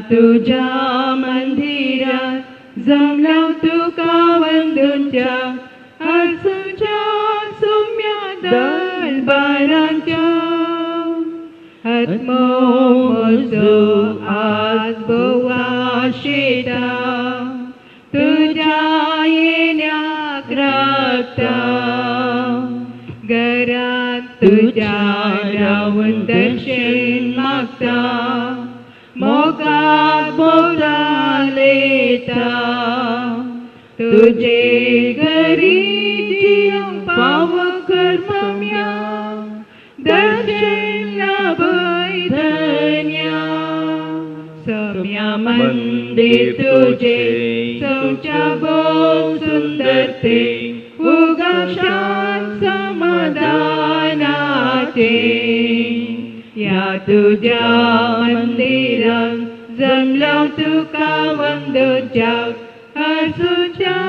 तुझ्या मंदिरात जमलो तुका वंदुच्या आसूच्या सौम्या दरबाराच्या आत्मो म्हजो आज बोवाशिता तुझ्या येण्याक रावता घरात तुझ्या रावून दर्शन मागता मोगात बोलालेता तुझे घरी जियोंक पाव कर्मम्या दर्शन लाभय धन्या सौम्या मंदिर तुझे सौच्या भोव सुंदर ते उगम शांत समाधानाचे या तुझ्या मंदिरात जमलो तुका वंदुच्या आसूच्या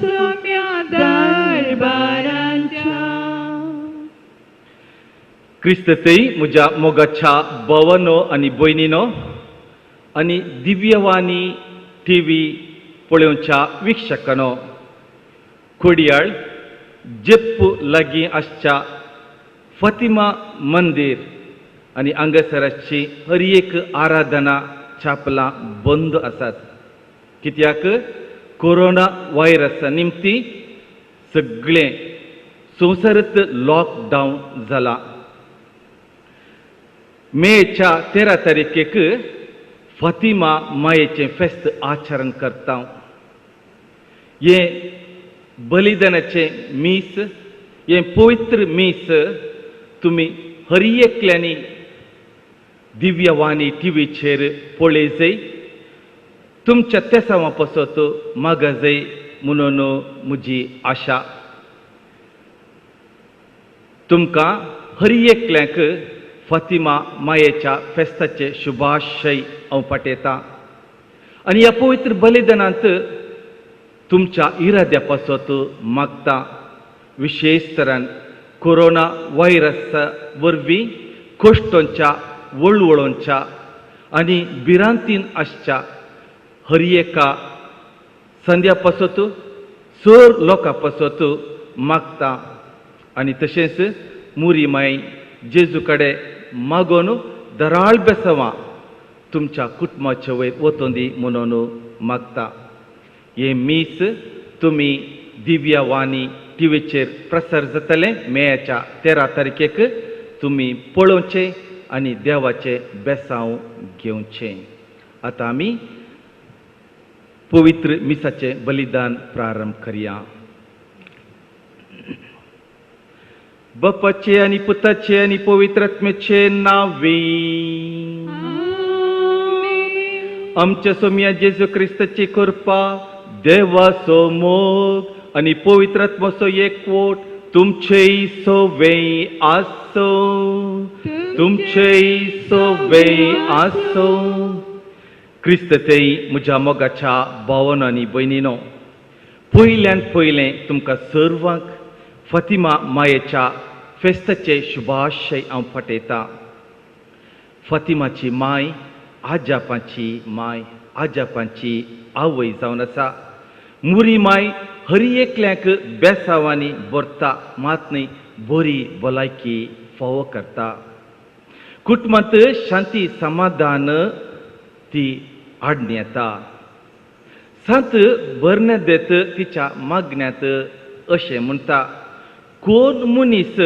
सौम्या दरबारांच्या. क्रिस्ततेई म्हज्या मोगाच्या भावांनो आनी भयणींनो आनी दिव्यवाणी टीव्ही पळोवच्या वीक्षकांनो, खोडयाळ जेप्पू लागीं आसच्या फातिमा मंदिर आनी हांगासराची हर एक आराधना चापलां बंद आसात. कित्याक कोरोना व्हायरसा निमती सगळें संवसारत लॉकडावन जाला. मेच्या 13 तारखेक फातिमा मायेचें फेस्त आचरण करता. हे बलिदानाचें मीस, हे पवित्र मीस तुमी हर एकल्यांनी दिव्यवाणी टीव्हीचेर पळयजय, तुमच्या तेसावां पासत मागजय म्हणून म्हजी आशा. तुमकां हर एकल्यांक फातिमा मायेच्या फेस्ताचे शुभाशय हांव पाठयतां आनी ह्या पवित्र बलिदानांत तुमच्या इराद्या पासत मागता. विशेश तरान कोरोना व्हायरसा वरवीं कोश्टांच्या वळवळोंच्या आनी भिरांतीन आसच्या हर एका संद्या पासत चड लोकां पासत मागता. आनी तशेंच मुरी माय जेजू कडेन मागोन दराळ बेसवां तुमच्या कुटुंबाचे वयर वतोंदी म्हणून मागता. हे मीस तुमी दिव्यवाणी टीव्हीचेर प्रसार जातलें मेच्या 13 तारखेक तुमी पळोवचें आनी देवाचें बेसांव घेवचें. आतां आमी पवित्र मिसाचें बलिदान प्रारंभ करया. बापाचे आनी पुताचे आनी पवित्र आत्म्याचे नांवे आमच्या सोम्या जेजू क्रिस्ताची कृपा, देवाचो मोग आनी पवित्र आत्म्याचो एकवट तुमचेय सोबे आसो. तुमचेय सोबे आसो. क्रिस्ततेई म्हज्या मोगाच्या भावांनो आनी भयणींनो, पयल्यान पयलें तुमकां सर्वांक फातिमा मायेच्या फेस्ताचे शुभाशय हांव पाठयतां. फातिमाची माय आजापाची माय, आजापाची आवय जावन आसा. मुरी माय हर एकल्यांक बेसांवांनी भरता, मात न्ही बरी भलायकी फावो करता. कुटुंबांत शांती समाधान ती हाडून येता. सांत बर्नदेत तिच्या मागण्यांत अशें म्हणटा, कोण मनीस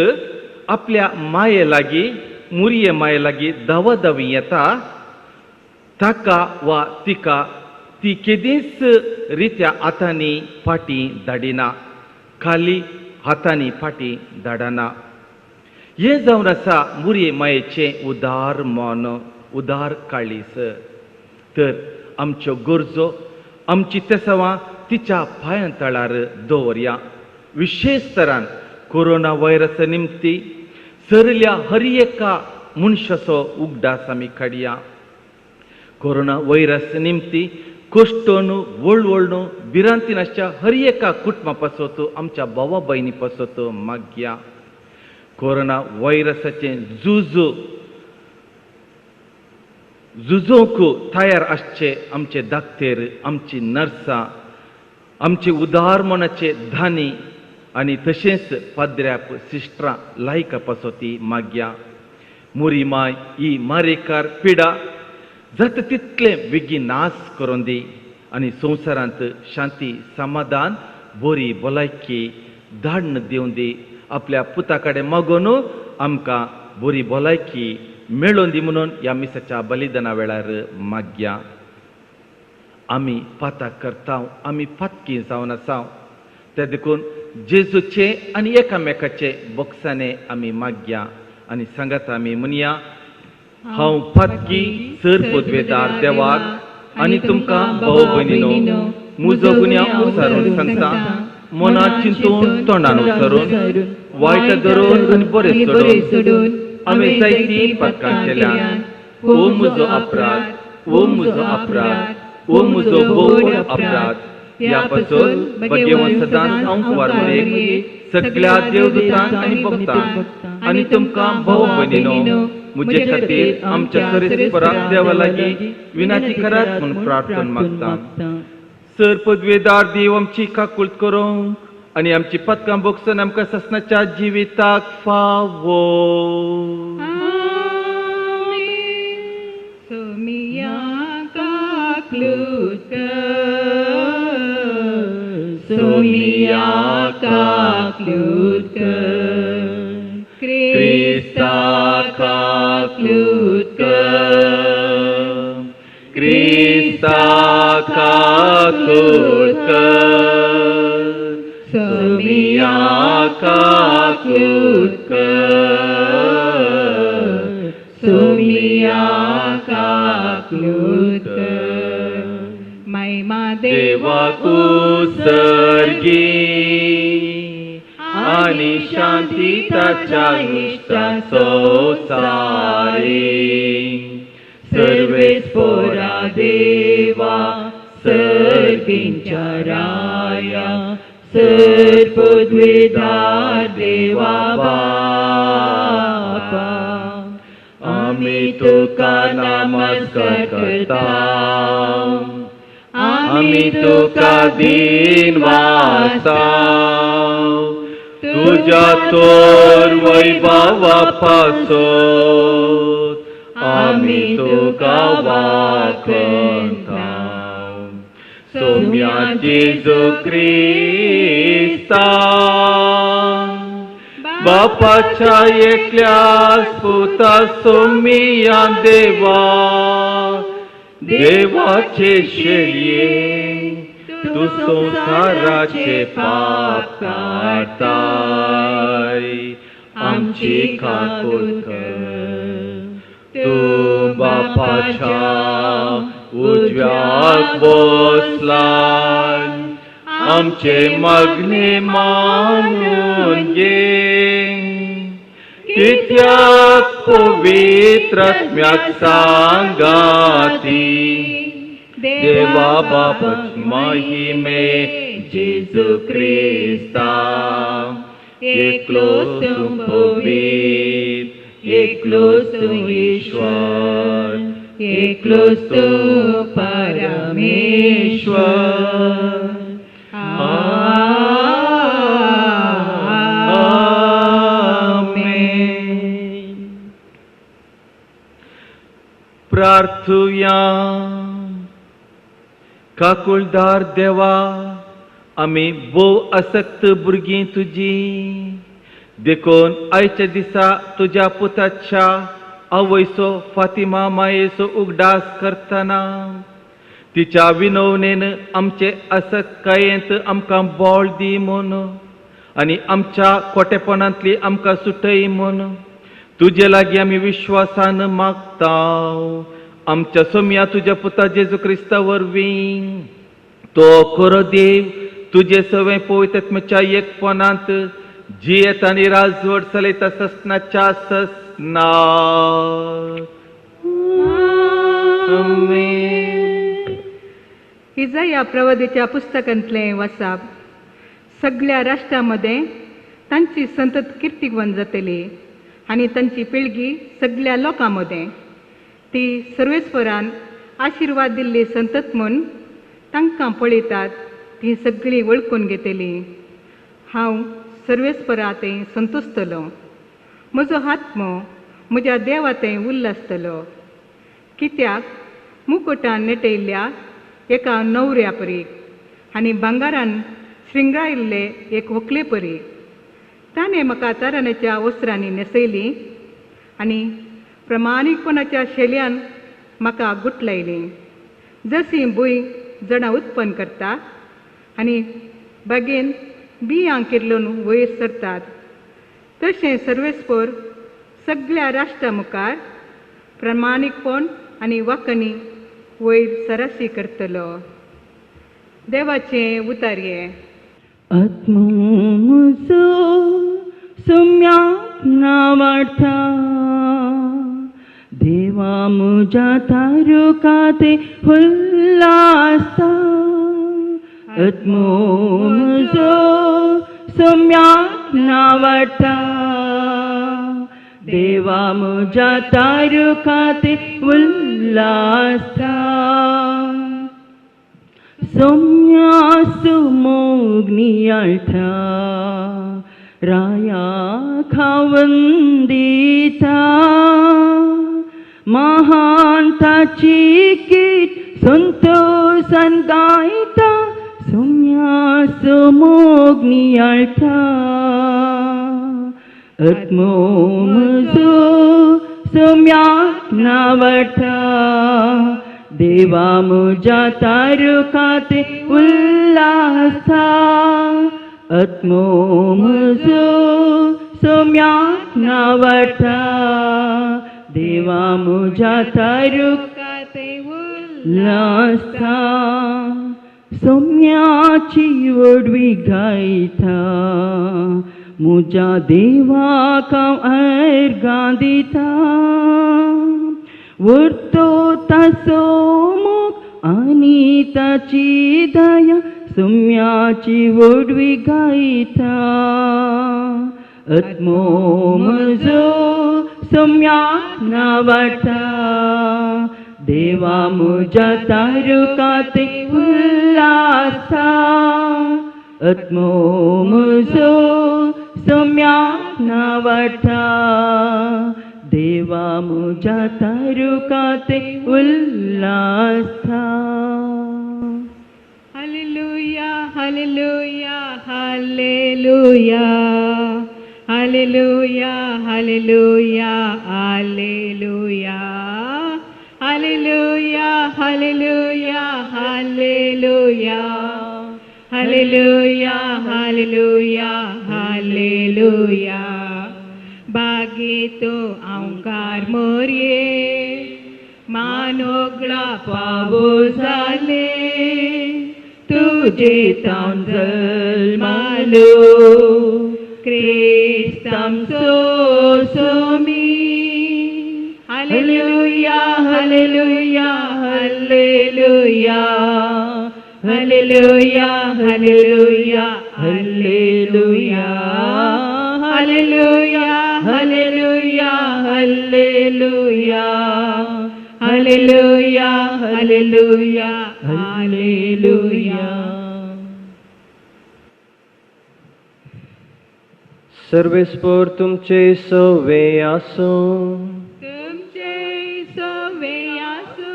आपल्या माये लागीं, मुरये माये लागीं दावादावी येता, ताका वा तिका ती केदींच रित्या हातांनी फाटीं धाडिना, खाली हातांनी फाटीं धाडना. हें जावन आसा मुरये मायेचें उदार मन, उदार काळीस. तर आमच्यो गरजो, आमची तेसावां तिच्या पांयतळार दवरया. विशेष तरान कोरोना व्हायरस निमती सरल्या हर एका मनशाचो उगडास आमी काडया. कोरोना व्हायरस निमती कोश्टोन वळवळणू भिरांतीन आसच्या हर एका कुटुंबा पासत आमच्या भावा भयणी पासत मागया. कोरोना व्हायरसाचे झुजोवंक तयार आसचे आमचे दाक्तेर, आमची नर्सां, आमचे उदार मनाचे धानी आनी तशेंच पाद्र्याप सिस्टरां लायका पासोती मागया. मोरी माय ही मारेकार पिडा जाता तितले बेगीन नाश करून दी आनी संवसारांत शांती समाधान बरी भलायकी धाडण दिवन दी. आपल्या पुता कडेन मागून आमकां बरी भलायकी मेळोवन दी म्हणून ह्या मिसाच्या बलिदाना वेळार मागया. आमी पाताक करता, आमी पातकी जावन आसा, ते देखून जेजूचे आनी एकामेकाचे बोगसाने आमी मागया. आनी सांगात आमी म्हणया, हांव पातकी सर पदवेदार देवाक आनी तुमकां भाव भयणीनो म्हजो गुन्यांव उसारून सांगता. मनात चिंतून तोंडान उसारून वायट धरून आनी बरें सोडून हांवें जायतीं पातकां केल्यात. हो म्हजो अपराध, हो म्हजो अपराध, हो म्हजो बोड अपराध. ह्या पासून भगेवन सदांच हांव वारवडेक सगळ्या देवदूतांक आनी भक्तांक आनी तुमकां भाव भयणीनो म्हजे खातीर आमच्या सरेस्पराक देवा लागीं विनाती करात म्हूण प्रार्थना मागता. सर पदवेदार देव आमची काकुळट करूंक आनी आमची पदकां बोगसून आमकां ससनाच्या जिविताक फावो. सोमिया काकुळट कर, सोमिया काकुळट कर, क्रिस्ता काकुळट कर, क्रिस्ता काकुळट कर, सोमिया काकुळट कर, सोमिया काकुळट कर. महिमा देवाक उत्सर्गी आनी शांती ताच्या इश्टा संवसारी. सर्वेस्परा देवा सर्गींच्या राया, सर पदवेदार देवा बापा, आमी तुका नमस्कार करता, आमी तुका दिन वाजता. तुझ्या तोर वैभवा पासत आमी तुका वाखता. सोम्या जेजू क्रिस्ता बापाच्या एकल्याच पुता सोमिया देवा, देवाचे शेळये तू संसाराचे पाप काढताय. आमची काकूळ कर, तू बापाच्या उजव्याक बसलाय. आमचे मागणे मानून घे, कित्याक पवित्र आत्म्याक सांगाती. देवा बापाची महिमे जेजू क्रिस्ता, एकलोच तू पवित्र, एकलोच तू ईश्वर, एकलोच तू परमेश्वर. आमेन. प्रार्थुया. काकुळदार देवा, आमी भोव आसक्त भुरगीं तुजी, देखून आयच्या दिसा तुज्या पुताच्या आवयचो फातिमा मायेचो उगडास करतना तिच्या विनवणेन आमचे आसक्तकायेंत आमकां बोळ दी म्हूण आनी आमच्या खोटेपणांतली आमकां सुटय म्हूण तुजे लागीं आमी विश्वासान मागता. आमच्या सोम्या तुज्या पुता जेजू क्रिस्ता वरवीं तो खरो देव तुझे सवय पवित्रात्म्याच्या एकपणांत जियेत आनी राजवट चलयता ससनाच्या ससनार. आमेन. इजाया प्रवादीच्या पुस्तकांतले वाचप. सगळ्या राष्ट्रांमध्ये तांची संतत कीर्तिवंत जातली आणि तांची पिळगी सगळ्या लोकांमध्ये. ती सर्वेस्परान आशिर्वाद दिल्ली संतत म्हूण तांकां पळयतात ती सगळीं वळखून घेतली. हांव सर्वेस्परांतय संतोसतलो. म्हजो आत्मो म्हज्या देवांतय उल्हासतलो. कित्याक मुकुटान नेटयल्ल्या एका नवऱ्या परीक आनी भांगारान श्रिंगारिल्ले एक व्हंकले परीक ताणें म्हाका तारणाच्या वस्त्रांनी न्हेसयली आनी प्रमाणीकपणाच्या शेलयान म्हाका गुटलायली. जशी भूंय जडां उत्पन्न करता आनी बागेन बियां किर्लून वयर सरतात तशें सर्वेस्पर सगळ्या राष्ट्रां मुखार प्रमाणीकपण आनी वाकणी वयर सरासी करतलो. देवाचें उतार्ये. आत्मो म्हजो सोम्याक नावाडटा, देवा म्हज्या तारुकाते उल्हासता. आत्मो म्हजो सोम्याक नावाडटा, देवा म्हज्या तारुकाते उल्हासता. सोम्या सुमोग्नी आळटा, राया खावन दिता. महान ताची गीत संतोषान गायता, सोम्या सुमोग्नी आळटा. आत्मो म्हजो सोम्याक नावाडटा, देवा म्हज्या तारुकाते उल्हासता. आत्मो म्हजो सोम्याक नावाडटा, देवा म्हज्या तारुकाते उल्हासता. सोम्याची वडवी गायता, म्हज्या देवाक हांव अर्गां दिता. वर्तो ताचो मोग आनी ताची दया, सोम्याची वडवी गायता. आत्मो म्हजो सोम्याक नावाडटा, देवा म्हज्या तारुकाते उल्हासता. आत्मो म्हजो सोम्याक नावाडटा, देवा म्हज्या तारुकाते उल्हासता. हालेलुया हालेलुया हालेलुया हालेलुया हालेलुया हालेलुया हालेलुया हालेलुया हालेलुया हालेलुया हालेलुया हालेलुया. बागेतो आंकार मोरये, मानोगळा पावो जाले. तुजे तावन जल्मालो, क्रिस्तांचो सोमी. हालेलुया हालेलुया हालेलुया हालेलुया हालेलुया हालेलुया हालेलुया हालेलुया हालेलुया हालेलुया हालेलुया हालेलुया. सर्वेस्पर तुमचे सवे आसो, तुमचे सवे आसो.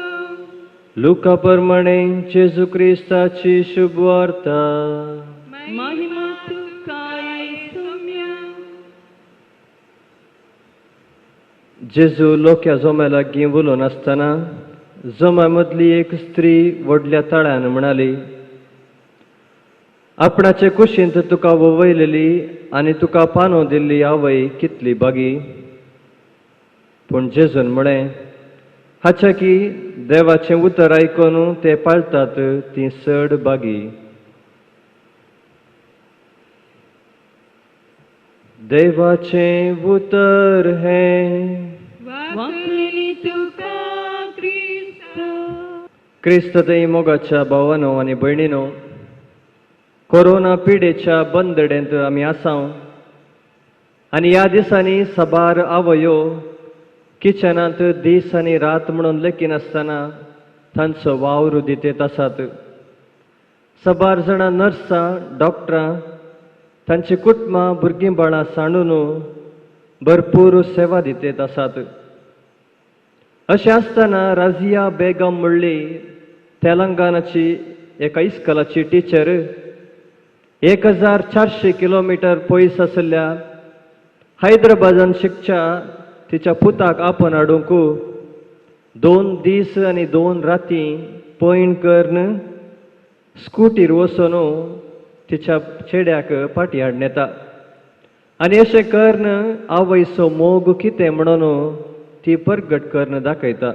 लुका प्रमाणे जेजू क्रिस्ताची शुभ वार्ता. महिमा तुका येसुम्या. जेजू लोक्या जोम्या लागीं उलोवन आसतना जोम्या मदली एक स्त्री व्हडल्या तळ्यान म्हणाली, आपणाचे कुशींत तुका ववयलेली आनी तुका पानो दिल्ली आवय कितली बागी. पूण जेजून म्हळें, हाच्या की देवाचें उतर आयकून ते पाळटात ती चड बागी. देवाचें उतर हें वाकली तुका क्रिस्त. क्रिस्त देई मोगाच्या भावानो आनी भयणीनो, कोरोना पिडेच्या बंदडेंत आमी आसाव आनी ह्या दिसांनी साबार आवयो किचनांत दीस आनी रात म्हणून लेगीन आसतना तांचो वावर दितेत आसात. साबार जाणां नर्सां, डॉक्टरां तांची कुटुंबां भुरगीं बाळां सांडून भरपूर सेवा दितेत आसात. अशें आसतना राजिया बेगम म्हणली तेलंगानाची एका इस्कॉलाची टिचर 1400 किलोमीटर पयस आशिल्ल्या हैदराबादान शिकच्या तिच्या पुताक आपण हाडूंक 2 दीस आनी 2 राती पयण करून स्कूटीर वचून तिच्या चेड्याक फाटी हाडून येता. आनी अशें करून आवयचो मोग कितें म्हणून ती परगट करून दाखयता.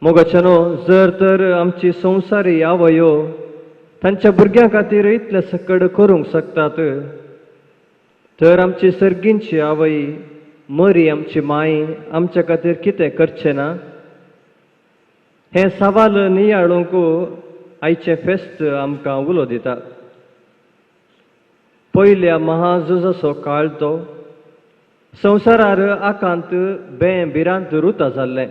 मोगाच्यानो, जर तर आमची संवसारी आवयो तांच्या भुरग्यां खातीर इतले सकड करूंक शकतात, तर आमची सर्गींची आवय मरी आमची माय आमच्या खातीर कितें करचें ना? हें सवाल नियाळूंक आयचें फेस्त आमकां उलो दिता. पयल्या महाझुजाचो काळ तो. संवसारार आकांत भिरांत रुतां जाल्लें.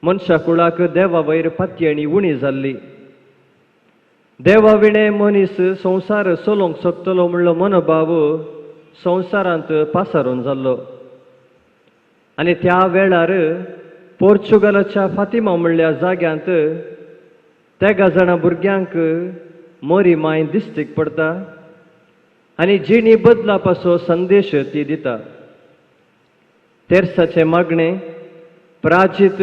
मनशा कुळाक देवा वयर पातयेणी उणी जाल्ली. देवा विणे मनीस संवसार चलोवंक शकतलो म्हणलो मनोभाव संवसारांत पासारून जाल्लो. आनी त्या वेळार पोर्चुगालाच्या फातिमा म्हणल्या जाग्यांत 13 जाणां भुरग्यांक मरी माय दिश्टीक पडटा आनी जिणी बदलापाचो संदेश ती दिता. तेर्साचें मागणें, प्राजीत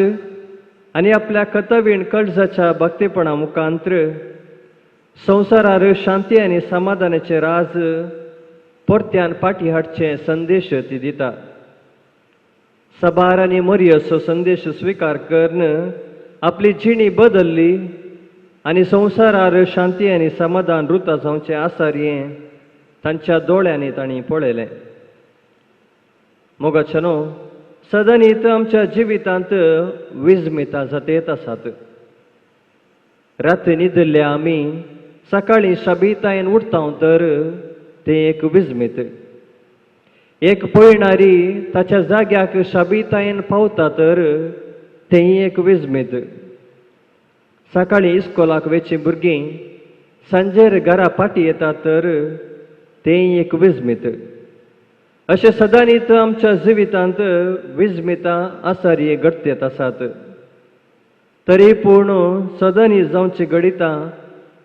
आनी आपल्या कतवीण कळजाच्या भक्तीपणा मुखांत्र संवसारार शांती आनी समाधानाचें राज परत्यान फाटी हाडचें संदेश ती दिता. साबार आनी मरी असो संदेश स्विकार करून आपली जिणी बदल्ली आनी संवसारार शांती आनी समाधान रुतां जावचें आसार हें तांच्या दोळ्यांनी तांणी पळयलें. मोगाच्यानो, सदनीत आमच्या जिवितांत विजमितां जातेत आसात. राती न्हिदल्ल्या आमी सकाळीं शाबितायेन उठता तर तें एक विजमीत. एक पळयणारी ताच्या जाग्याक शाबितायेन पावता तर तेंय एक विजमीत. सकाळीं इस्कॉलाक वेचीं भुरगीं सांजेर घरा फाटीं येतात तर तेंय एक विजमीत. अशें सदांनीत आमच्या जिवितांत विजमितां आसारी घडतेत आसात. तरी पूण सदांनी जावचें घडिता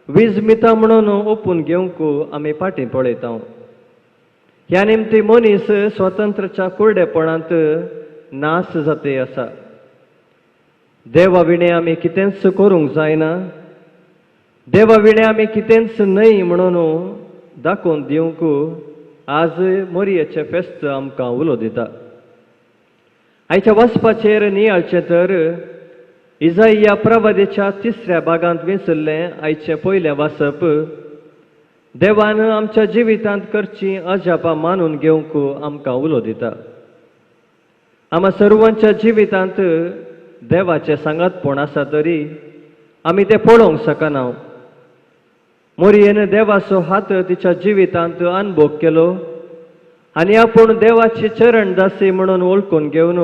विजमितां म्हणून ओपून घेवंक आमी फाटीं पळयता. ह्या निमती मनीस स्वतंत्रच्या कुरडेपणांत नास जाते आसा. देवा विणे आमी कितेंच करूंक जायना. देवा विणे आमी कितेंच न्हय म्हणून दाखोवन दिवंक आज मरयेचें फेस्त आमकां उलो दिता. आयच्या वचपाचेर नियाळचें तर इजाइया प्रवादेच्या 3ऱ्या भागांत विसरलें आयचें पयलें वाचप. देवान आमच्या जिवितांत करची अजापां मानून घेवंक आमकां उलो दिता. आम्हा सर्वांच्या जिवितांत देवाचें सांगातपण आसा तरी आमी तें पळोवंक शकना. मरयेन देवाचो हात तिच्या जिवितांत अनुभव केलो आनी आपूण देवाची चरण दासी म्हणून वळखून घेवन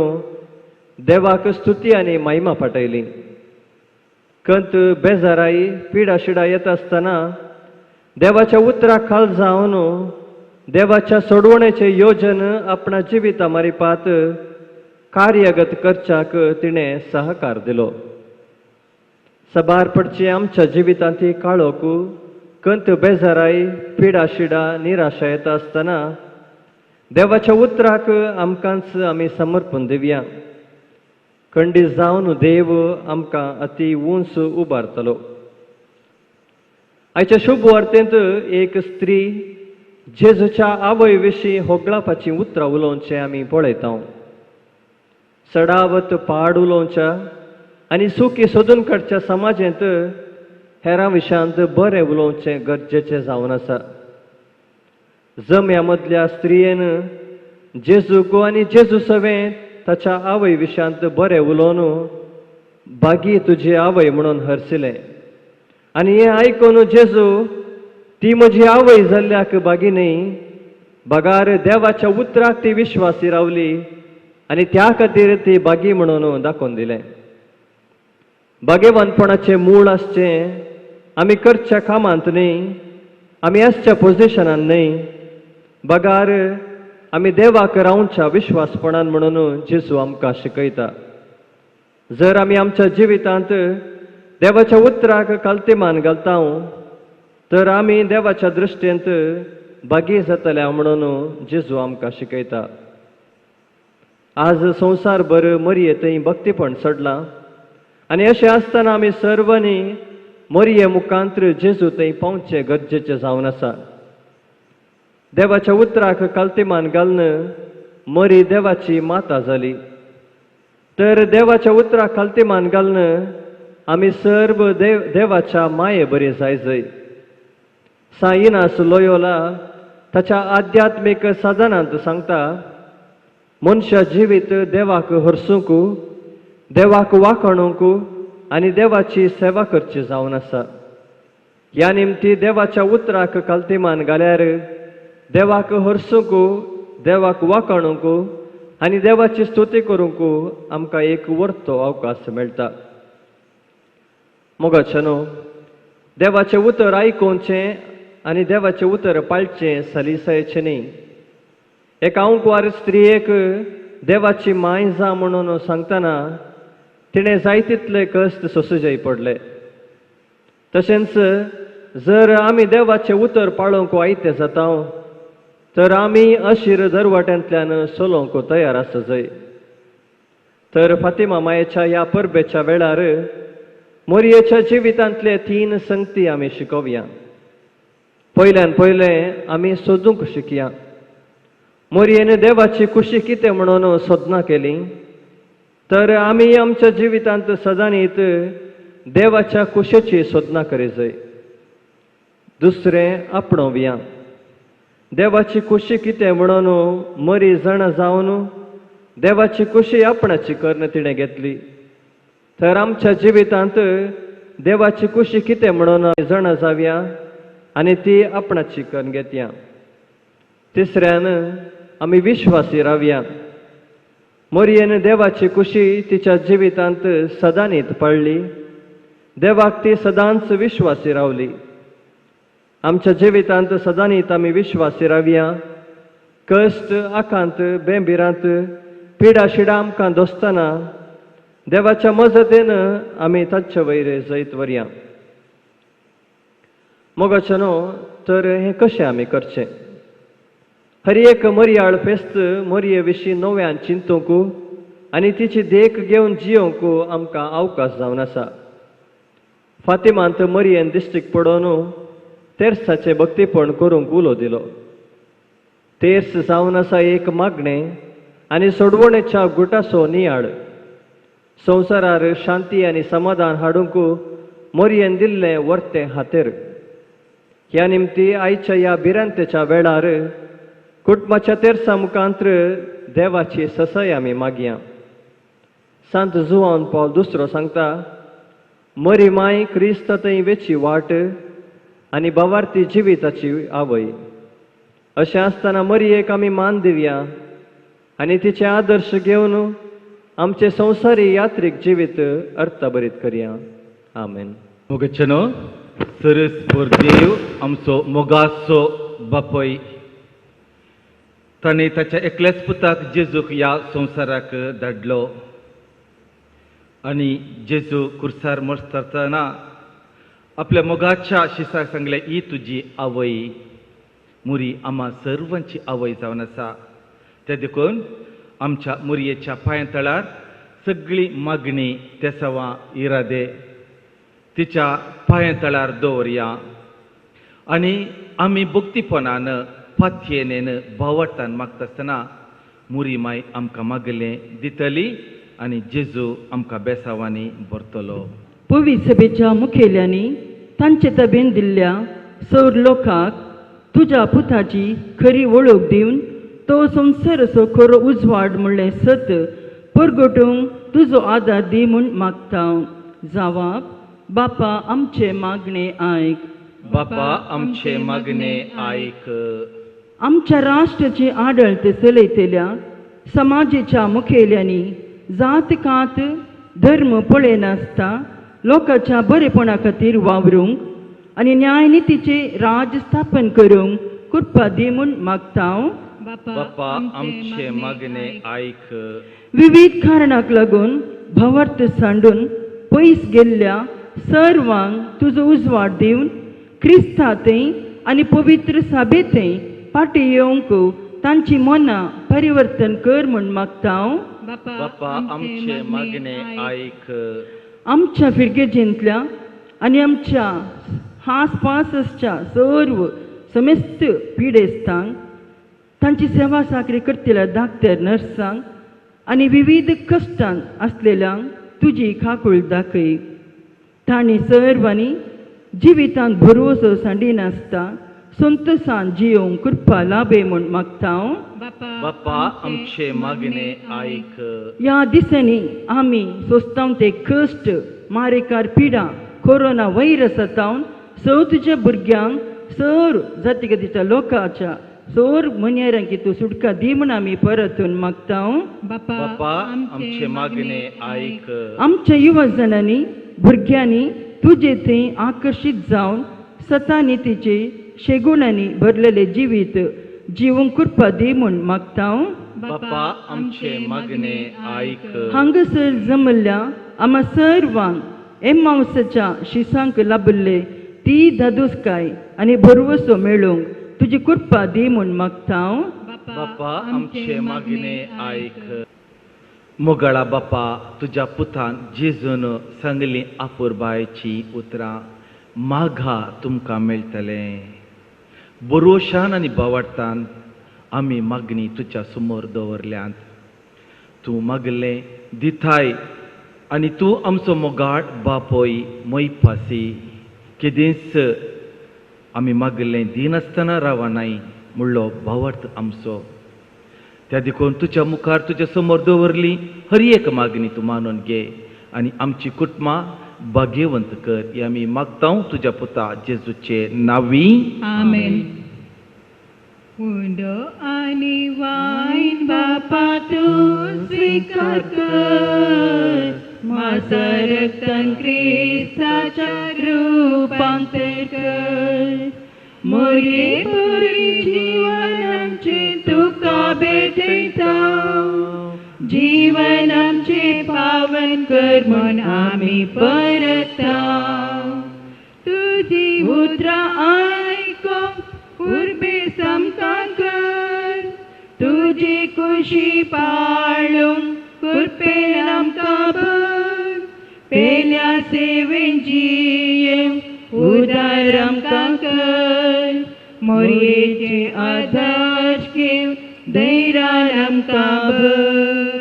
देवाक स्तुती आनी महिमा फाटयली. कंत बेजाराई पिडाशिडा येत आसतना देवाच्या उतराक खाल जावन देवाच्या सोडवणेचें योजन आपणा जिविता मारिपात कार्यगत करच्याक तिणें सहकार दिलो. सबार पडची आमच्या जिवितांत काळोख, कंत बेजाराई, पिडाशिडा, निराशा येता आसतना देवाच्या उतराक आमकांच आमी समर्पण दिवया. खंडीत जावन देव आमकां अति उंच उबारतलो. आयच्या शुभ वार्तेंत एक स्त्री जेजूच्या आवय विशीं होगळापाचीं उतरां उलोवचें आमी पळयता. चडावत पाड उलोवच्या आनी सुखी सोदून काडच्या समाजांत हेरां विशयांत बरें उलोवचें गरजेचें जावन आसा. जम्या मदल्या स्त्रियेन जेजूक आनी जेजू सवें ताच्या आवय विशयांत बरें उलोवन बागी तुजी आवय म्हणून हरसिलें. आनी हें आयकून जेजू ती म्हजी आवय जाल्ल्याक बागी न्ही, बागार देवाच्या उतराक ती विश्वासी रावली आनी त्या खातीर ती बागी म्हणून दाखोवन दिलें. बागेवानपणाचें मूळ आसचें आमी करच्या कामांत न्ही, आमी आसच्या पोजिशनान न्ही, बागार आमी देवाक रावच्या विश्वासपणान म्हणून जेजू आमकां शिकयता. जर आमी आमच्या जिवितांत देवाच्या उतराक काल्तिमान घालता तर आमी देवाच्या दृश्टेंत बागी जातल्या म्हणून जेजू आमकां शिकयता. आज संवसारभर मरये थंय भक्तीपण चडलां आनी अशें आसतना आमी सर्वांनी मरये मुखांत्र जेजू थंय पावचें गरजेचें जावन आसा. देवाच्या उतराक काल्तिमान घालन मरी देवाची माता जाली, तर देवाच्या उतराक काल्तिमान घालन आमी सर्व देवाच्या माये बरी जाय. साईनास लोयोला ताच्या आध्यात्मीक साधनांत सांगता, मनशा जिवीत देवाक हरसूंक, देवाक वाखणूंक आनी देवाची सेवा करची जावन आसा. ह्या निमती देवाच्या उतराक काल्तिमान घाल्यार देवाक हरसूंक, देवाक वाखणूंक आनी देवाची स्तुती करूंक आमकां एक वर्तो अवकाश मेळटा. मोगाचनो, देवाचें उतर आयकोवचें आनी देवाचें उतर पाळचें सलिसायेचें न्ही. एका आंकवार स्त्रियेक देवाची माय जा म्हणून सांगतना तिणें जाय तितले कश्ट सोंसूचेय पडले. तशेंच जर आमी देवाचें उतर पाळोवंक आयते जाता तर आमी अशीर दरवट्यांतल्यान सोलोवंक तयार आसा जाय. तर फातिमा मायेच्या ह्या परबेच्या वेळार मरयेच्या जिवितांतले 3 संगती आमी शिकोवया. पयल्यान पयलें आमी सोदूंक शिकया. मरयेन देवाची खुशी कितें म्हणून सोदना केली, तर आमी आमच्या जिवितांत सदांच देवाच्या खुशेची सोदना करी जाय. दुसरें आपणोवया. देवाची खुशी कितें म्हणून मरी जाणा जावन देवाची खुशी आपणाची करून तिणें घेतली, तर आमच्या जिवितांत देवाची खुशी कितें म्हणून जाणा जावया आनी ती आपणाची करून घेतया. तिसऱ्यान आमी विश्वासी रावया. मरयेन देवाची खुशी तिच्या जिवितांत सदांच पाळली, देवाक ती सदांच विश्वासी रावली. आमच्या जिवितांत सदांच आमी विश्वासी रावया. कश्ट आकांत बेंबिरांत पिडा शिडा आमकां दोसतना देवाच्या मजतीन आमी ताचे वयर जैत वरया. मोगाचनो, तर हें कशें आमी करचें? हर एक मरयाळ फेस्त मरये विशीं नव्यान चिंतूंक आनी तिची देख घेवन जियोंक आमकां अवकाश जावन आसा. फातिमांत मरयेन दिश्टीक पडोवन तेर्साचें भक्तीपण करूंक उलो दिलो. तेर्स जावन आसा एक मागणें आनी सोडवणेच्या गुटासो नियाळ. संवसारार शांती आनी समाधान हाडूंक मरयेन दिल्लें वर्तें हातेर. ह्या निमती आयच्या ह्या भिरांतेच्या वेळार कुटुंबाच्या तेर्सा मुखांत्र देवाची ससाय आमी मागया. सांत जुआन पॉल दुसरो सांगता, मरी माय क्रिस्त थंय वेची वाट आनी भावार्थी जिविताची आवय. अशें आसतना मरयेक आमी मान दिवया आनी तिचे आदर्श घेवन आमचे संवसारी यात्रीक जिवीत अर्थभरीत करया. आमेन. मोगाचनो, सरस्वर देव आमचो मोगाचो बापय, ताणें ताच्या एकल्याच पुताक जेजूक ह्या संवसाराक धाडलो आनी जेजू कुर्सार मरतना आपल्या मोगाच्या शिसाक सांगलें, ही तुजी आवय. मुरी आम्हा सर्वांची आवय जावन आसा. ते देखून आमच्या मुरयेच्या पांया तळार सगळी मागणी तेसावां इरादे तिच्या पांया तळार दवरया आनी आमी भक्तीपणान पातयेनेन भावार्थान मागता आसतना मुरी माय आमकां मागलें दितली आनी जेजू आमकां बेसांवांनी भरतलो. पवित्र सभेच्या मुखेल्यांनी तांचे तबेन दिल्ल्या सौर लोकांक तुज्या पुताची खरी वळख दिवन तो संवसाराचो खरो उजवाड म्हणलें सत परगटूंक तुजो आदार दी म्हूण मागता. जावाब: बापा आमचे मागणे आयक. बापा आमचे मागणे आयक. आमच्या राष्ट्राची आडळत चलयतल्या समाजाच्या मुखेल्यांनी जात कात धर्म पळयनासता लोकांच्या बरेपणा खातीर वावरूंक आनी न्यायनितीचे राज स्थापन करूंक कृपा दी म्हूण मागता. बापा आमचे मागणे आयक. विविध कारणाक लागून भवार्थ सांडून पयस गेल्ल्या सर्वांक तुजो उजवाड दिवन क्रिस्तांतय आनी पवित्र साबेतय फाटी येवंक तांची मनां परिवर्तन कर म्हूण मागता. बापा आमचे मागणे आयक. आमच्या फिरकेजेंतल्या आनी आमच्या आसपासच्या सर्व समेस्त पिडेस्तांक तांची सेवा साकरी करतल्या धाकट्या नर्सांक आनी विविध कश्टांत आसलेल्यांक तुजी खाकूळ दाखय. तांणी सर्वांनी जिवितांत भरवसो सांडिनासता संतोशान जियोंक कृपा लाभे म्हूण मागता. बापा आमचे मागणे आयक. ह्या दिसांनी आमी सोंसताव ते कश्ट मारेकार पिडा कोरोना व्हायरस जातावन तुज्या भुरग्यांक सर जातीगतीच्या लोकांच्या सर मनयारांक तूं सुटका दी म्हूण आमी परतून मागता. बापा आमचे मागणे आयक. आमच्या युवा जणांनी भुरग्यांनी तुजे थंय आकर्शीत जावन सतानितीचे शेगुणांनी भरलेले जिवीत जिवंक कृपा दी म्हूण मागता. बापा आमचे मागणे आयक. हांगासर जमल्ल्या आम्हा सर्वांक एम्माउसाच्या शिसांक लाभल्ले ती धादोसकाय आनी भरवसो मेळोवंक तुजी कृपा दी म्हूण मागता. बापा आमचे मागणे आयक. मोगळा बापा तुज्या पुतान जेजून सांगली आपुरबायची उतरां माघा तुमकां मेळटले. बरोशान आनी बावडतान आमी मागणी तुज्या समोर दवरल्यांत. तूं मागलें दिताय आनी तूं आमचो मोगाळ बापोय मोयपासी. केदेंच आमी मागलें दिनासतना रावनाय म्हणलो भावार्थ आमचो. त्या देखून तुज्या मुखार तुज्या समोर दवरली हर एक मागणी तूं मानून घे आनी आमची कुटुंबां भाग्यवंत कर. ही आमी मागता तुज्या पुता जेजूचे नांवी. आमेन. उंडो आनी वायन बापा तूं स्वीकार कर. माझा रक्तान क्रिस्ताच्या रूपांतर कर. मोरे बरी जीवनांचे तुका भेटयता. जीवन आमचे पावन कर म्हूण आमी परता. तुजी उतरां आयकोंक उर्बे समकां कर. तुजी खुशी पाळूंक कृपेन आमकां भर. पेल्या सेवेन जियेवंक उदार आमकां कर. मोरयेचे आदर्श घेवन धैर्यान आमकां भर.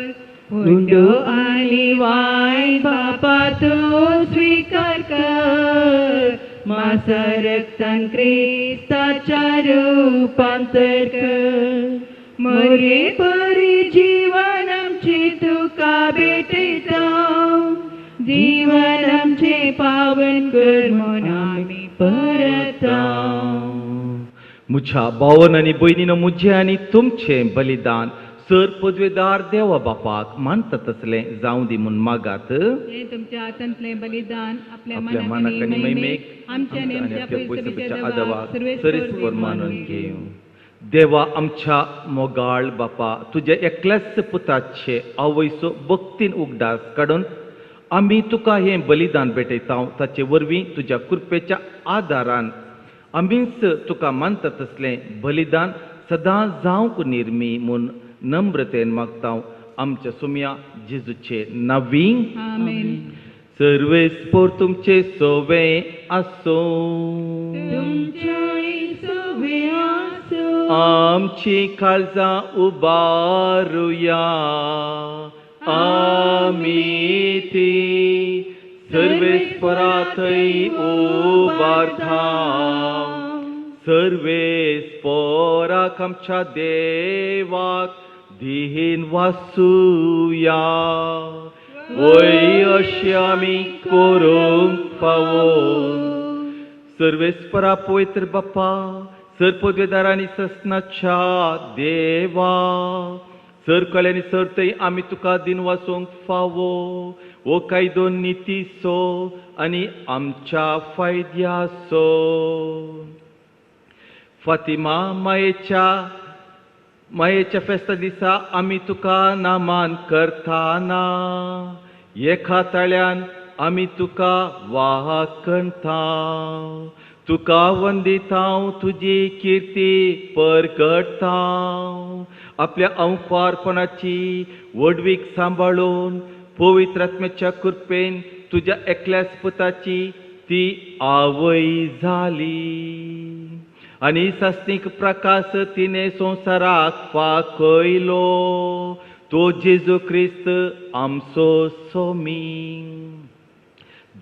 उंडो आनी वायन बापा तूं स्वीकार कर. माझा रक्तान क्रिस्ताच्या रूपांतर कर. मोरे बरी जीवन आमचे तुका भेटयता. जीवन आमचे पावन कर म्हूण आमी परता. म्हज्या भावन आनी भयणीनो मुझे आनी तुमचे बलिदान सर पदवेदार देवा बापाक मानता तसलें जावं दी म्हूण मागात. हे तुमच्या हातांतलें बलिदान आपल्या मनाक आनी महिमेक आमच्या आनी आमच्या पवित्र आदवाक सर्वेस्वर मानून घेवं. देवा आमच्या मोगाळ बापा तुज्या एकल्याच पुताचे आवयचो भक्तीन उगडास काडून आमी तुका हें बलिदान भेटयता. ताचे वरवीं तुज्या कृपेच्या आदारान आमीच तुका मानता तसलें बलिदान सदां जावंक निर्मी म्हूण नम्रतेन मागता. आमच्या सुम्या जेजूचे नांवी. आमेन. सर्वेस्पोर तुमचे सोवे आसो. आमची काळजां उबारुया. आमी ती सर्वेस्परा थंय उबारता सर्वेस्पराक आमच्या देवाक दिहीन वासूया वय अशें आमी करूंक फावो सर्वेस्परा पवित्र बाप्पा सर पदवेदारांनी ससनाच्या देवा सर कळ्यांनी सर थंय आमी तुका दिन वासूंक फावो ओ कायदो निती सो आनी आमच्या फायद्या सो फातिमा मायेच्या फेस्ता दिसा आमी तुका नामान करताना एका ताळ्यान आमी तुका वाहकणता तुका वंदिता तुजी किर्ती परगडता आपल्या अंपारपणाची वडवीक सांबाळून पवित्र आत्म्याच्या कृपेन तुज्या एकल्याच पुताची ती आवय जाली आनी सासनीक प्रकाश तिने संवसाराक फाकयलो तो जेजू क्रिस्त आमचो सोमी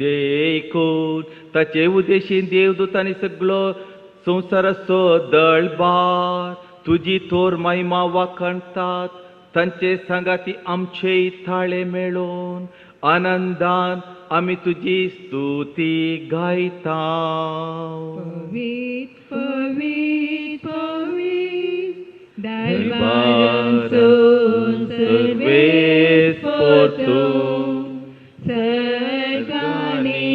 देखून ताचे उदेशीन देवदूतांनी सगळो संवसाराचो दळबार तुजी थोर महिमा वाखणतात तांचे सांगाती आमचेय थाळे मेळोवन आनंदान आमी तुजी स्तुती गायता पवित्र पवित्र पवित्र दरबारांचो सर्वेस्पर तूं सर्गांनी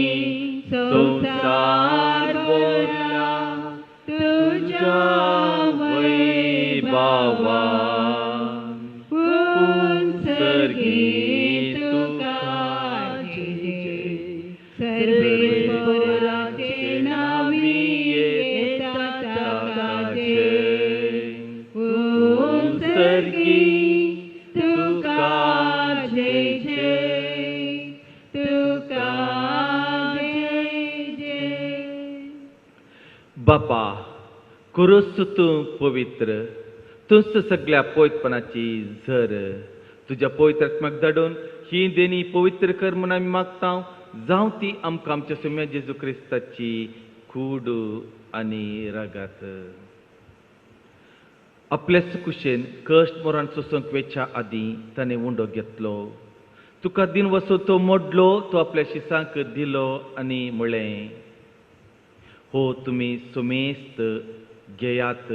संसार भरला तुझ्या वैभवान सर्गी तुका सर्वेस्पराचे नावी येता ताकाचे सर्गी तुका जय जय तुका जय जय बापा कुरुस तूं पवित्र तूंच सगळ्या पवित्रपणाची झर तुज्या पवित्र आत्म्याक धाडून ही देणी पवित्र कर म्हूण आमी मागता जावं ती आमकां आमच्या सुम्या जेजू क्रिस्ताची कूड आनी रगत आपल्या कुशेन कश्ट मोरान सोसूंक वेच्या आदीं ताणें उंडो घेतलो तुका दिन वसो तो मोडलो तो आपल्या शिसांक दिलो आनी म्हळें हो तुमी सुमेस्त घेयात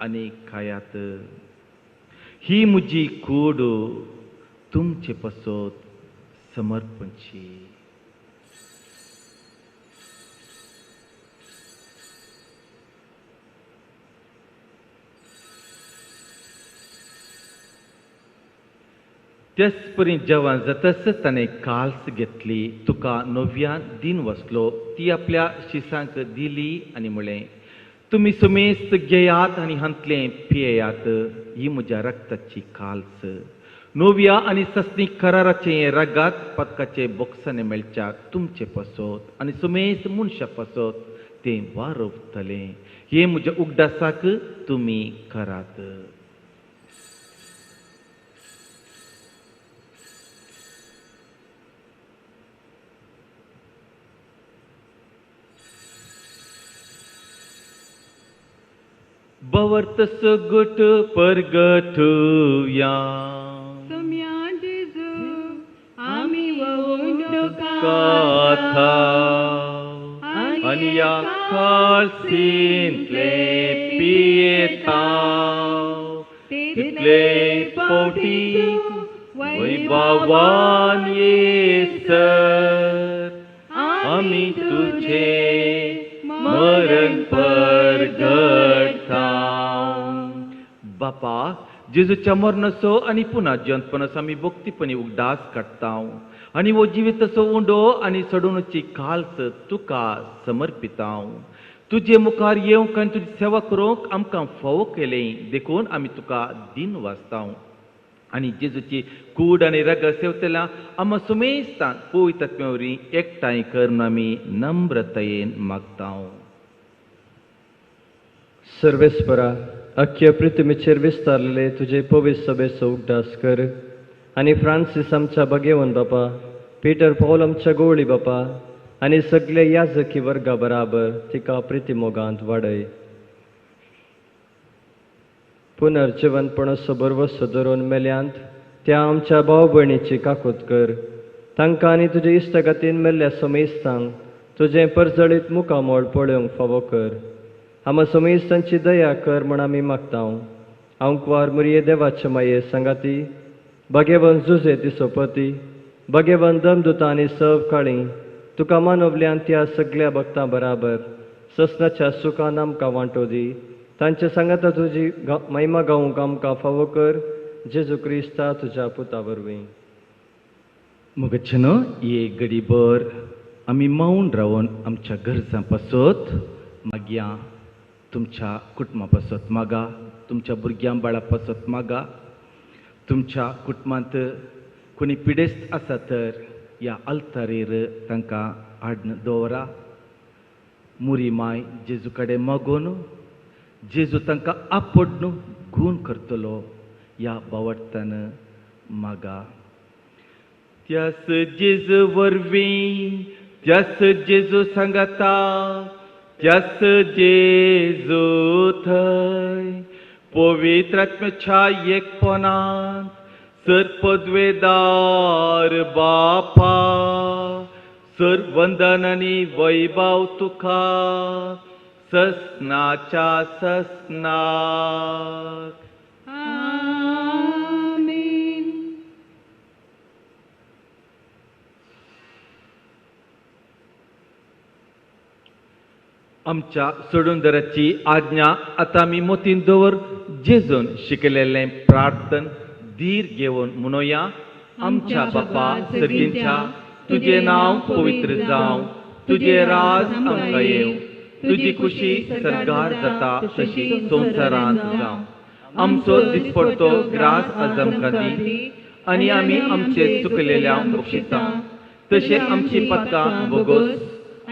आनी खायात ही म्हजी कूड तुमचे पासत समर्पणची तेच परी जेवण जातच ताणें काल्स घेतली तुका नव्यान दिन वसलो ती आपल्या शिसांक दिली आनी म्हळें तुमी सुमेस्त घेयात आनी हांतलें पियेयात ही म्हज्या रक्ताची काल्स नव्या आनी सस्नीक कराराचें रगत पदकाचे बोक्साने मेळच्या तुमचे पासत आनी सुमेस्त मनशा पासत तें वारवतलें हे म्हज्या उगडासाक तुमी करात बवर्तस गुट परगटुया सम्या जेजू आमी वळून काथा आणि या काळसींतले पियेता तितले पोटी वैभवान येसर आमी तुझे मरण परगटता बापा जेजूच्या मरणाचो आनी पुन्हा जिवंतपणाचो आमी भक्तीपणी उगडास काडटा आनी वो जिविताचो उंडो आनी सडूनची काल्स तुका समर्पिता तुजे मुखार येवंक आनी तुजी सेवा करूंक आमकां फावो केलें देखून आमी तुका दिन वाचता आनी जेजूची कूड आनी रग सेवतल्या आम्हा सुमेस्तान पवित्र आत्म्यावरी एकठांय करून आमी नम्रतायेन मागता सर्वेस्परा अख्ख्या पृथ्वीचेर विस्तारलेले तुजे पवित्र सभेचो उगडास कर आनी फ्रांसीस आमच्या बगेवन बापा, पिटर पौल आमच्या गवळी बापा, आनी सगळे याजकी वर्गा बराबर तिका प्रितीमोगांत वाडय. पुनर्जिवनपणाचो बरवसो धरून मेल्यांत त्या आमच्या भाव भयणीची काकूत कर. तांकां आनी तुज्या इश्टगतीन मेल्ल्या समेस्तांक तुजें परजळीत मुखामोळ पळोवंक फावो कर. आमी समेस्तांची दया कर म्हण आमी मागतांव. आंकवार मुरये देवाचे माये संगाती, भगेवन जुजे तिसोपती, भगेवन दमदुतां आनी सव काळी तुका मानवल्यान त्या सगळ्या भक्तां बराबर ससनाच्या सुखान आमकां वांटो दी. तांचे सांगाता तुजी महिमा गावूंक आमकां फावो कर. जेजू क्रिस्ता तुज्या पुता वरवीं. मुगच्छनो ये गडीभर आमी मौन रावन आमच्या गरजां पासत मागया. तुमच्या कुटुंबा पासत मागा, तुमच्या भुरग्यां बाळा पासत मागा. तुमच्या कुटुंबांत कोणी पिडेस्त आसा तर ह्या आल्तारेर तांकां हाडून दवरा. मुरी माय जेजू कडेन मागून जेजू तांकां आपडून गूण करतलो ह्या बावटतान मागा. त्यास जेजू वरवीं, त्यास जेजू सांगाता, त्यास जेजू थंय पवित्र आत्म्याच्या एकपणान सर पदवेदार बापा, सर वंदन आनी वैभव तुका ससनाच्या ससनाक. आमीन. आमच्या सोडूनदराची आज्ञा आता आमी मोतीन दवर जेजून शिकलेलें प्रार्थन धीर घेवन म्हणोया. आमच्या बापा सर्गींच्या, तुझे नांव पवित्र जावं, तुझे राज आमकां येवं, तुजी खुशी सरकार जाता तशी संवसारांत जावं. आमचो दिसपडतो ग्रास आज आमकां दी, आनी आमी आमचे चुकलेल्यांक बक्षिता, तशें आमची पथकां वगोस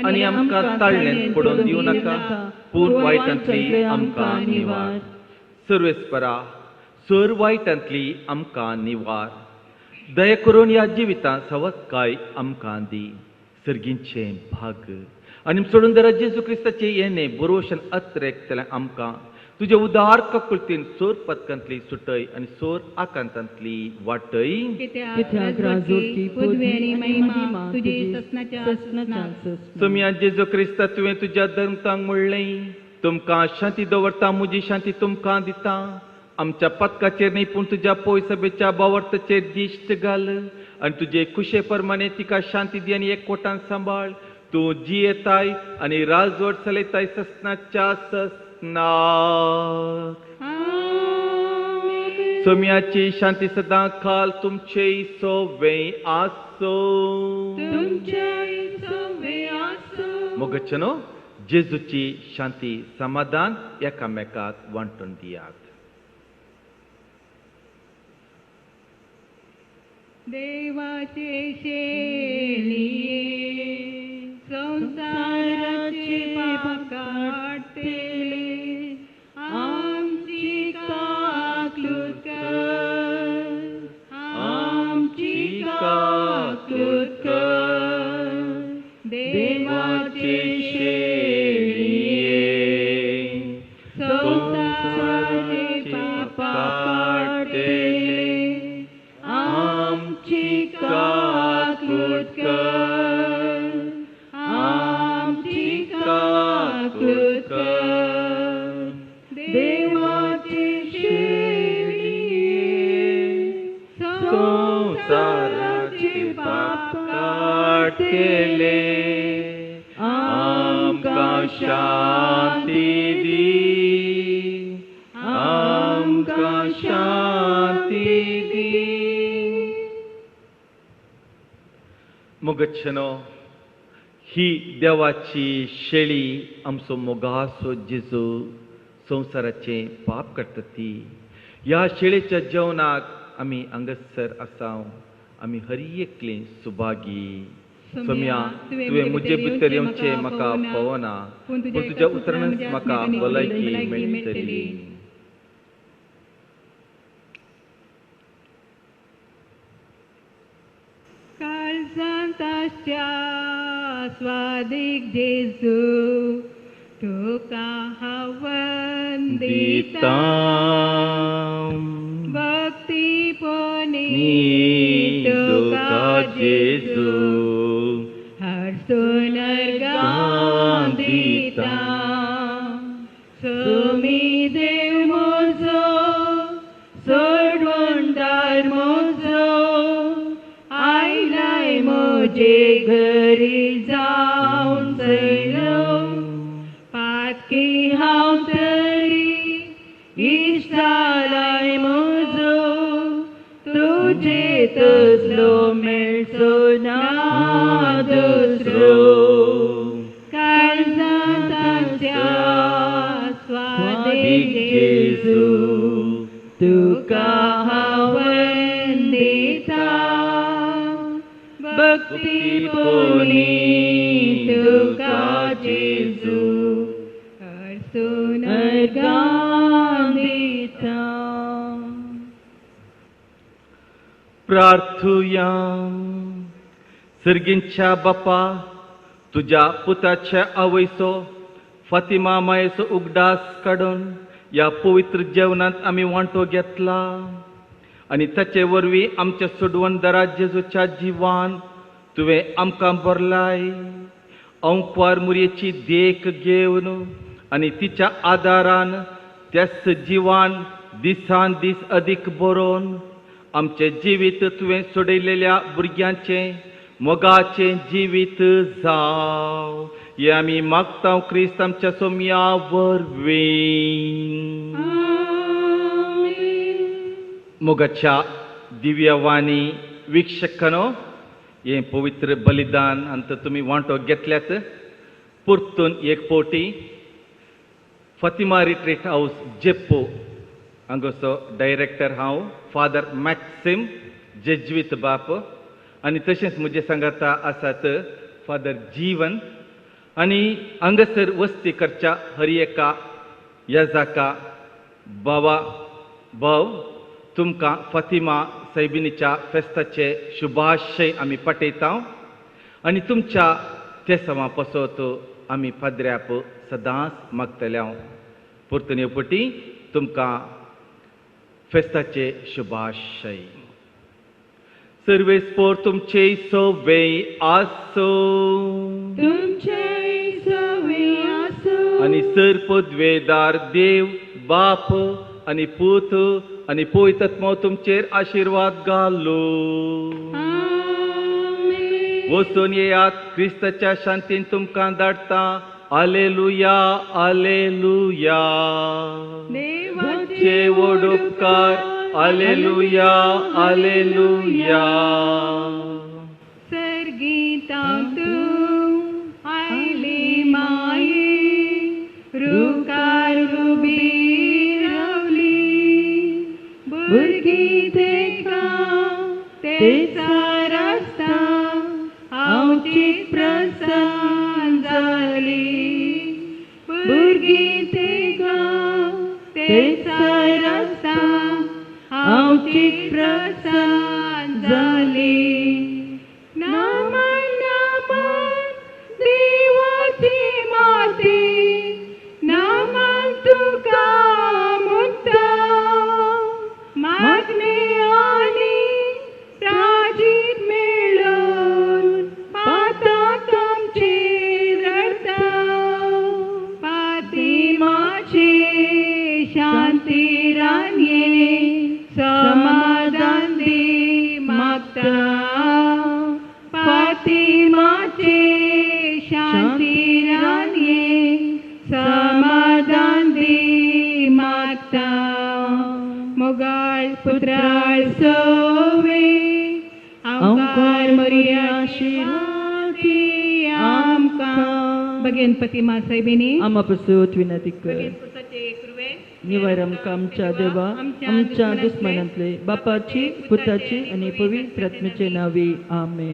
आनी आमकां ताळ्ळेंत पडोवन दिवं नाका, पूण वायटांतली आमकां निवार. सर्वेस्परा, सर वायटांतली आमकां निवार. दया करून ह्या जिवितांत सवकाय आमकां दी. सर्गींचें भाग आनी सोडून दरा जेजू क्रिस्ताचे येणे बरोवशान अत्रेकतलें आमकां तुजे उदार ककुलतीन सोर पथकांतली सुटय आनी सोर आकांतांतली वाटय. कित्याक राजोरची पदवी आनी महिमा तुजी ससनाच्या ससनाक. सोम्या जेजू क्रिस्ता तुवें तुज्या धर्मतांक म्हणलें, तुमकां शांती दवरता, म्हजी शांती तुमकां दिता. आमच्या पथकाचेर न्ही पूण तुज्या पोय सभेच्या बावर्ताचेर दिश्ट घाल आनी तुजे कुशे प्रमाणे तिका शांती दी आनी एकवटान सांबाळ. तूं जी येताय आनी राजवट चलयताय ससनाच्या ससनाक. सोम्याची शांती सदां काल तुमचे सोवें आसो. मोगच्छनो जेजूची शांती समाधान एकामेकाक वांटून दियात. देवाचे शेळिये संसाराचे पाप काढतेले, आमची काकूत कर, आमची काकूत कर. देवाचे शेळिये संसाराचे पाप काढतेले, आमची काकूत कर, आमची काकूत कर. देवाची शेळिये संसाराचे पाप काढतेले, आमकां शांती दी, आमकां शांती दी. मोगच्छनो ही देवाची शेळी आमचो मोगासो जेजू संवसाराचें पाप काडटा ती. ह्या शेळेच्या जेवणाक आमी हांगसर आसाव. आमी हरी एकली सुभागी. सोम्या तुवें म्हजे भितर येवचें म्हाका पवना, पूण तुज्या उतरानच म्हाका भलायकी मेळटली. स्वादिक जेजू तुका हांव वंदिता भक्तीपोनी तुका जेजू हरसून अर्गां दिता सोमी देव मोजो सोडवंदार मोजो आयलाय मोजे घरी जावन चयलो पातकी हांव तरी इश्टालाय मोजो तुजे तसलो मेळचो ना दुसरो काळजांत ताच्या स्वादिक जेजू तुका हांव वंदिता भक्तीपोनी तुका जेजू हरसून अर्गां दिता. प्रार्थुया. सर्गींच्या बापा, तुझ्या पुताच्या आवयचो फातिमा मायेचो उगडास काडून या पवित्र जेवणात आम्ही वांटो घेतला आणि ताचे वरवीं आमच्या सोडवणदारा जेजूच्या जिवान तुवें आमकां भरलाय. अंकवार मुरयेची देख घेवन आणि तिच्या आदारान त्याच जिवान दिसान दीस अदीक बरोवन आमचे जिवीत तुवें सोडयलेल्या भुरग्यांचे मोगाचे जिवीत जाव हे आमी मागता क्रिस्त आमच्या सोम्या वरवीं. मोगाच्या दिव्यवाणी वीक्षकानो, हे पवित्र बलिदान अंत तुमी वांटो घेतल्यात. परतून एक पोटी फातिमा रिट्रीट हाऊस जेप्पो हांगचो डायरेक्टर हांव फादर मॅक्सिम जेजवीत बाप आनी तशेंच म्हजे सांगाता आसात फादर जीवन आनी हांगासर वस्ती करच्या हरिएका याजाका बावा भाव तुमकां फातिमा सायबिनीच्या फेस्ताचे शुभाशय आमी पाठयता आनी तुमच्या तेसवा पसत आमी पाद्र्याप सदांच मागतले. परतून येवपटी तुमकां फेस्ताचे शुभाशय. सर्वेस्पोर तुमचे सोवे आसो आणि सर्पद्वेदार देव बाप आणि पूत आणि पवित्रात्मा तुमचेर आशीर्वाद घालो. वचून येयात, क्रिस्ताच्या शांतीन तुमकां धाडटा. आलेलुया आलेलुया. देवाचे व्हड उपकार. आलेलुया आलेलुया. सर्गीतां तूं आयली माये रुकार रुबी रावली भुरगीं तेका तेचा रस्ता हांवची प्रसन्न जाली. भुरगीं तेका तेचा रस्ता हांवची प्रसन्न जाली. नमन नमन देवाची माती नमन तुका मुक्ता मागणे आनी प्राजीत मेळून पाताक आमची रडता. फातिमाचे शांती रान्ये समाधान दी मागता. फातिमाचे शांती रान्ये समाधान दी मागता. मोगाळ पुत्राळ सोवे आमकार मरिया शिराती आमकां भगेन फातिमा सायबिनी आमा पसूत विनंती कर. भगेन पुताचे कृवे निवार आमकां आमच्या देवा आमच्या दुस्मनांतले बापाची पुताची आणि पवित्र आत्म्याचे नावे आमेन.